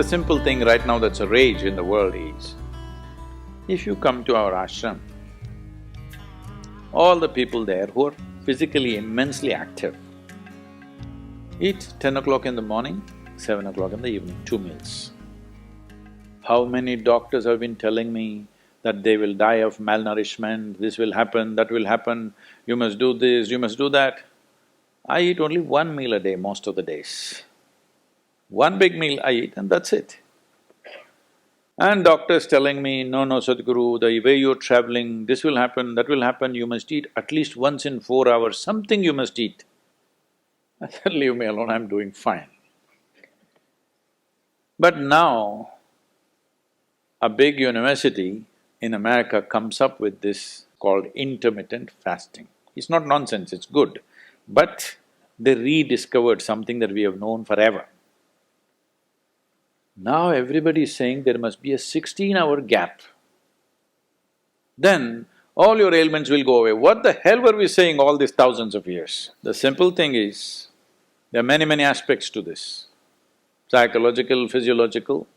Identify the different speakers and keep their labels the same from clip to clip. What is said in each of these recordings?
Speaker 1: the simple thing right now that's a rage in the world is, if you come to our ashram, all the people there who are physically immensely active eat 10 o'clock in the morning, 7 o'clock in the evening, 2 meals. How many doctors have been telling me that they will die of malnourishment, this will happen, that will happen, you must do this, you must do that. I eat only 1 meal a day most of the days. One big meal I eat and that's it. And doctors telling me, no, Sadhguru, the way you're traveling, this will happen, that will happen, you must eat at least once in 4 hours, something you must eat. I said, leave me alone, I'm doing fine. But now, a big university in America comes up with this called intermittent fasting. It's not nonsense, it's good, but they rediscovered something that we have known forever. Now everybody is saying there must be a 16-hour gap. Then all your ailments will go away. What the hell were we saying all these thousands of years? The simple thing is, there are many aspects to this, psychological, physiological.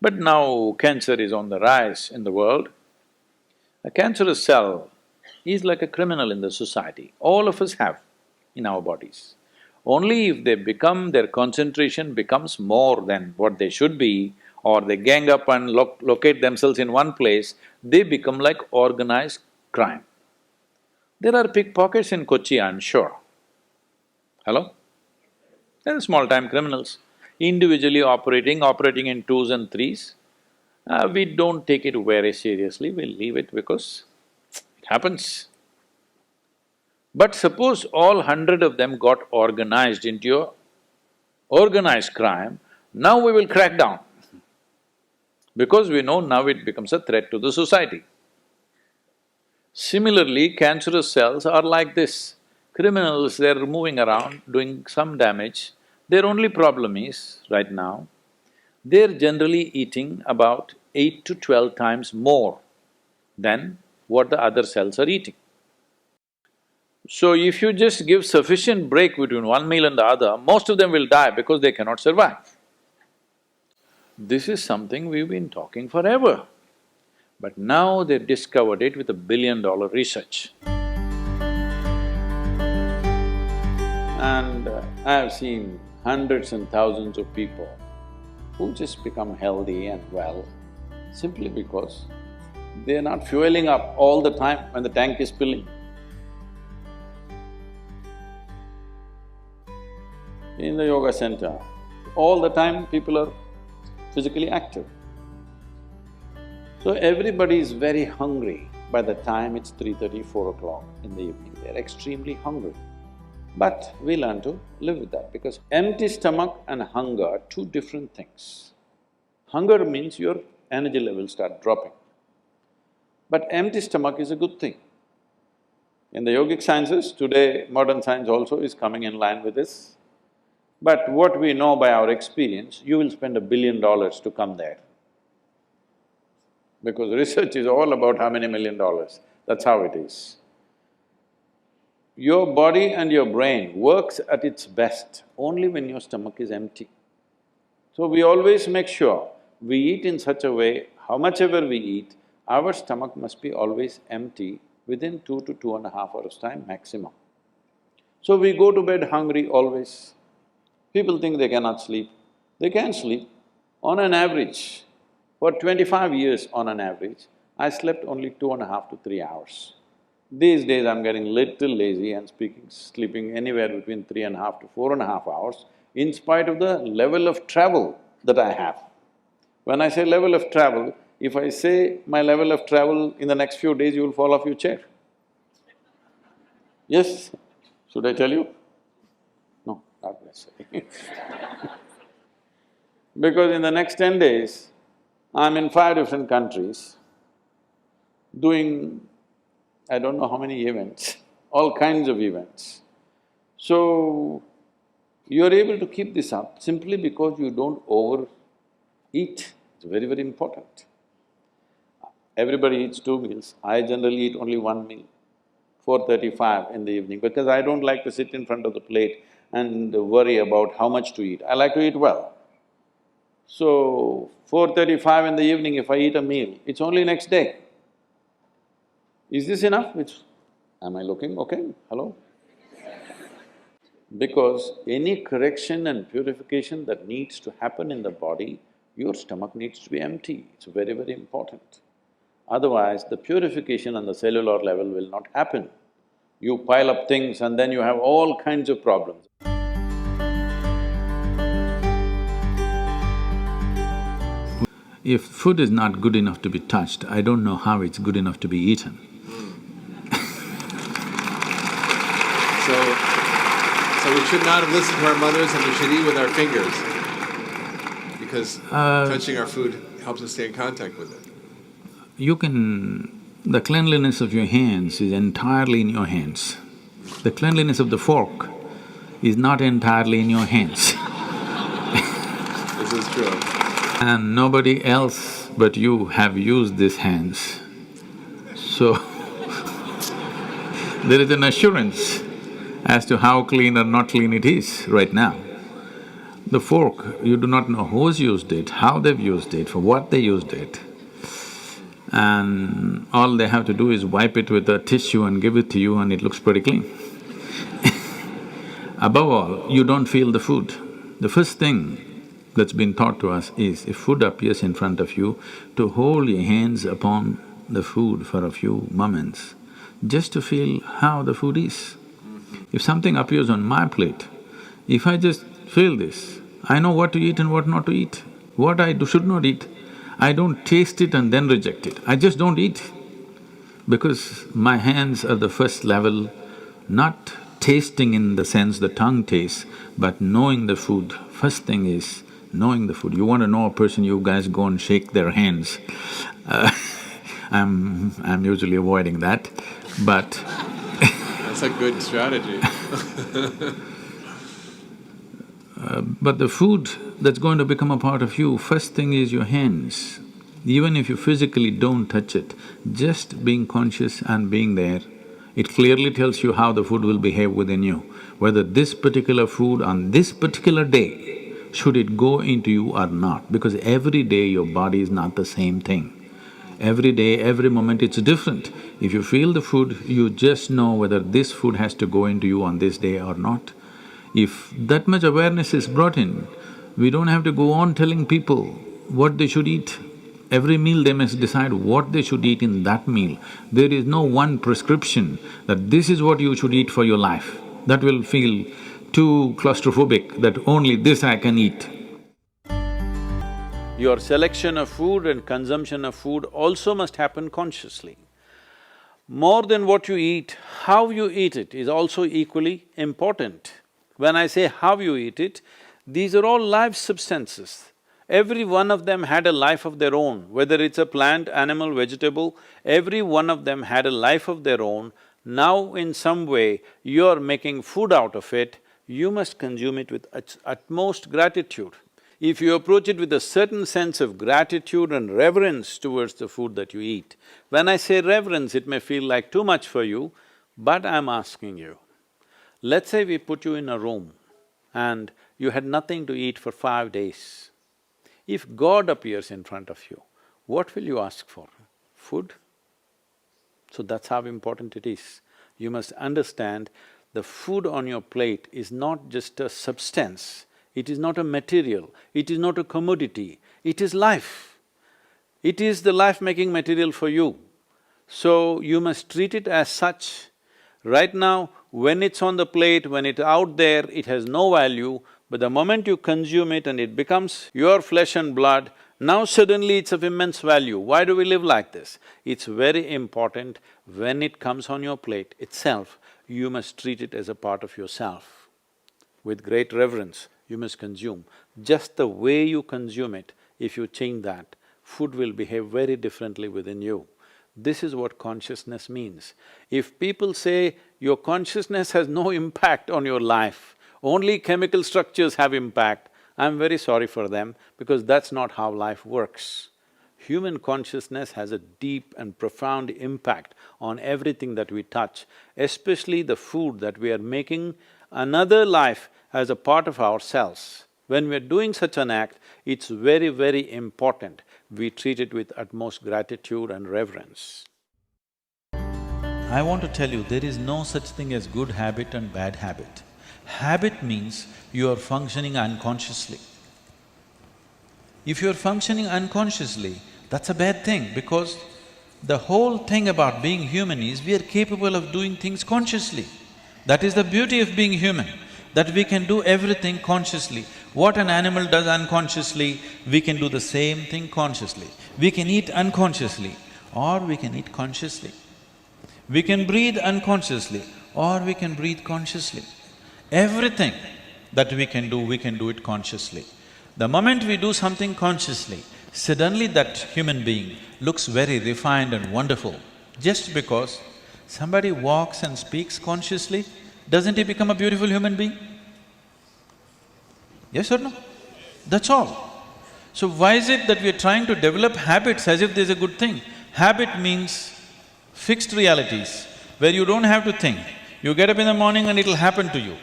Speaker 1: But now cancer is on the rise in the world. A cancerous cell is like a criminal in the society, all of us have in our bodies. Only if they become… their concentration becomes more than what they should be, or they gang up and locate themselves in one place, they become like organized crime. There are pickpockets in Kochi, I'm sure. Hello? There are small-time criminals, individually operating in twos and threes. We don't take it very seriously, we leave it because it happens. But suppose all 100 of them got organized into a organized crime, now we will crack down. Because we know now it becomes a threat to the society. Similarly, cancerous cells are like this. Criminals, they're moving around, doing some damage. Their only problem is, right now, they're generally eating about 8 to 12 times more than what the other cells are eating. So if you just give sufficient break between one meal and the other, most of them will die because they cannot survive. This is something we've been talking forever, but now they've discovered it with $1 billion research. And I've seen hundreds and thousands of people who just become healthy and well simply because they're not fueling up all the time when the tank is filling. In the yoga center, all the time people are physically active. So everybody is very hungry by the time it's 3:30, 4 o'clock in the evening, they're extremely hungry. But we learn to live with that because empty stomach and hunger are two different things. Hunger means your energy levels start dropping. But empty stomach is a good thing. In the yogic sciences, today modern science also is coming in line with this. But what we know by our experience, you will spend $1 billion to come there. Because research is all about how many $1 million, that's how it is. Your body and your brain works at its best only when your stomach is empty. So we always make sure we eat in such a way, how much ever we eat, our stomach must be always empty within 2 to 2.5 hours' time maximum. So we go to bed hungry always. People think they cannot sleep. They can sleep. On an average, for 25 years on an average, I slept only 2.5 to 3 hours. These days I'm getting little lazy and sleeping anywhere between 3.5 to 4.5 hours in spite of the level of travel that I have. When I say level of travel, if I say my level of travel in the next few days, you will fall off your chair. Yes? Should I tell you? No, not necessarily. Because in the next 10 days, I'm in 5 different countries doing I don't know how many events, all kinds of events. So, you're able to keep this up simply because you don't overeat. It's very important. Everybody eats 2 meals. I generally eat only 1 meal, 4:35 in the evening, because I don't like to sit in front of the plate and worry about how much to eat. I like to eat well. So, 4:35 in the evening if I eat a meal, it's only next day. Is this enough? Am I looking okay? Hello? Because any correction and purification that needs to happen in the body, your stomach needs to be empty, it's very, very important. Otherwise, the purification on the cellular level will not happen. You pile up things and then you have all kinds of problems. If food is not good enough to be touched, I don't know how it's good enough to be eaten.
Speaker 2: So we should not have listened to our mothers and we should eat with our fingers because touching our food helps us stay in contact with it.
Speaker 1: The cleanliness of your hands is entirely in your hands. The cleanliness of the fork is not entirely in your hands.
Speaker 2: This is true.
Speaker 1: And nobody else but you have used these hands. So, there is an assurance as to how clean or not clean it is right now. The fork, you do not know who's used it, how they've used it, for what they used it. And all they have to do is wipe it with a tissue and give it to you and it looks pretty clean. Above all, you don't feel the food. The first thing that's been taught to us is, if food appears in front of you, to hold your hands upon the food for a few moments, just to feel how the food is. If something appears on my plate, if I just feel this, I know what to eat and what not to eat, what I should not eat. I don't taste it and then reject it, I just don't eat. Because my hands are the first level, not tasting in the sense the tongue tastes, but knowing the food. First thing is knowing the food. You want to know a person, you guys go and shake their hands. I'm usually avoiding that, but
Speaker 2: That's a good strategy.
Speaker 1: But the food that's going to become a part of you, first thing is your hands. Even if you physically don't touch it, just being conscious and being there, it clearly tells you how the food will behave within you. Whether this particular food on this particular day, should it go into you or not, because every day your body is not the same thing. Every day, every moment it's different. If you feel the food, you just know whether this food has to go into you on this day or not. If that much awareness is brought in, we don't have to go on telling people what they should eat. Every meal they must decide what they should eat in that meal. There is no one prescription that this is what you should eat for your life. That will feel too claustrophobic, that only this I can eat. Your selection of food and consumption of food also must happen consciously. More than what you eat, how you eat it is also equally important. When I say how you eat it, these are all live substances. Every one of them had a life of their own, whether it's a plant, animal, vegetable, every one of them had a life of their own. Now in some way, you're making food out of it, you must consume it with utmost gratitude. If you approach it with a certain sense of gratitude and reverence towards the food that you eat, when I say reverence, it may feel like too much for you, but I'm asking you, let's say we put you in a room and you had nothing to eat for 5 days. If God appears in front of you, what will you ask for? Food? So that's how important it is. You must understand the food on your plate is not just a substance, it is not a material, it is not a commodity, it is life. It is the life-making material for you. So you must treat it as such. Right now, when it's on the plate, when it's out there, it has no value, but the moment you consume it and it becomes your flesh and blood, now suddenly it's of immense value. Why do we live like this? It's very important, when it comes on your plate itself, you must treat it as a part of yourself. With great reverence, you must consume. Just the way you consume it, if you change that, food will behave very differently within you. This is what consciousness means. If people say your consciousness has no impact on your life, only chemical structures have impact, I'm very sorry for them because that's not how life works. Human consciousness has a deep and profound impact on everything that we touch, especially the food that we are making another life as a part of ourselves. When we're doing such an act, it's very, very important we treat it with utmost gratitude and reverence. I want to tell you, there is no such thing as good habit and bad habit. Habit means you are functioning unconsciously. If you're functioning unconsciously, that's a bad thing because the whole thing about being human is we are capable of doing things consciously. That is the beauty of being human, that we can do everything consciously. What an animal does unconsciously, we can do the same thing consciously. We can eat unconsciously or we can eat consciously. We can breathe unconsciously or we can breathe consciously. Everything that we can do it consciously. The moment we do something consciously, suddenly that human being looks very refined and wonderful. Just because somebody walks and speaks consciously, doesn't he become a beautiful human being? Yes or no? That's all. So why is it that we are trying to develop habits as if there's a good thing? Habit means fixed realities, where you don't have to think. You get up in the morning and it'll happen to you.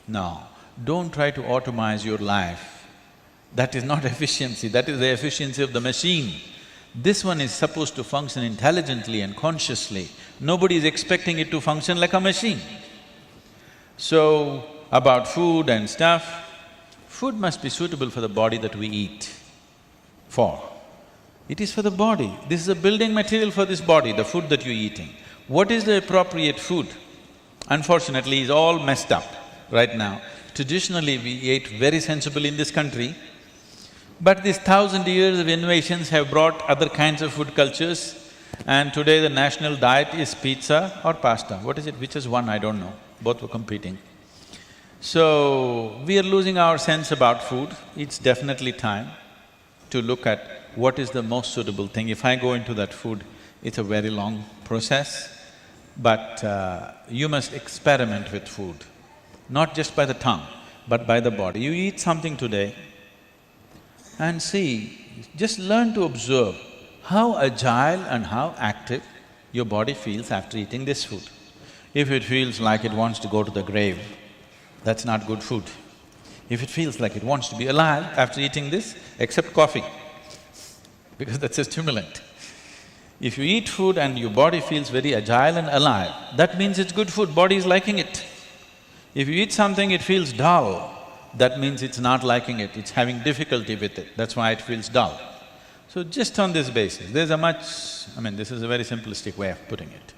Speaker 1: No, don't try to automize your life. That is not efficiency, that is the efficiency of the machine. This one is supposed to function intelligently and consciously. Nobody is expecting it to function like a machine. So, about food and stuff, food must be suitable for the body that we eat for. It is for the body. This is a building material for this body, the food that you're eating. What is the appropriate food? Unfortunately, is all messed up right now. Traditionally, we ate very sensibly in this country, but these 1,000 years of innovations have brought other kinds of food cultures, and today the national diet is pizza or pasta. What is it? Which is one? I don't know. Both were competing. So, we are losing our sense about food. It's definitely time to look at what is the most suitable thing. If I go into that food, it's a very long process, but you must experiment with food, not just by the tongue, but by the body. You eat something today and see, just learn to observe how agile and how active your body feels after eating this food. If it feels like it wants to go to the grave, that's not good food. If it feels like it wants to be alive after eating this, except coffee, because that's a stimulant. If you eat food and your body feels very agile and alive, that means it's good food, body is liking it. If you eat something, it feels dull, that means it's not liking it, it's having difficulty with it, that's why it feels dull. So just on this basis, there's a much… this is a very simplistic way of putting it.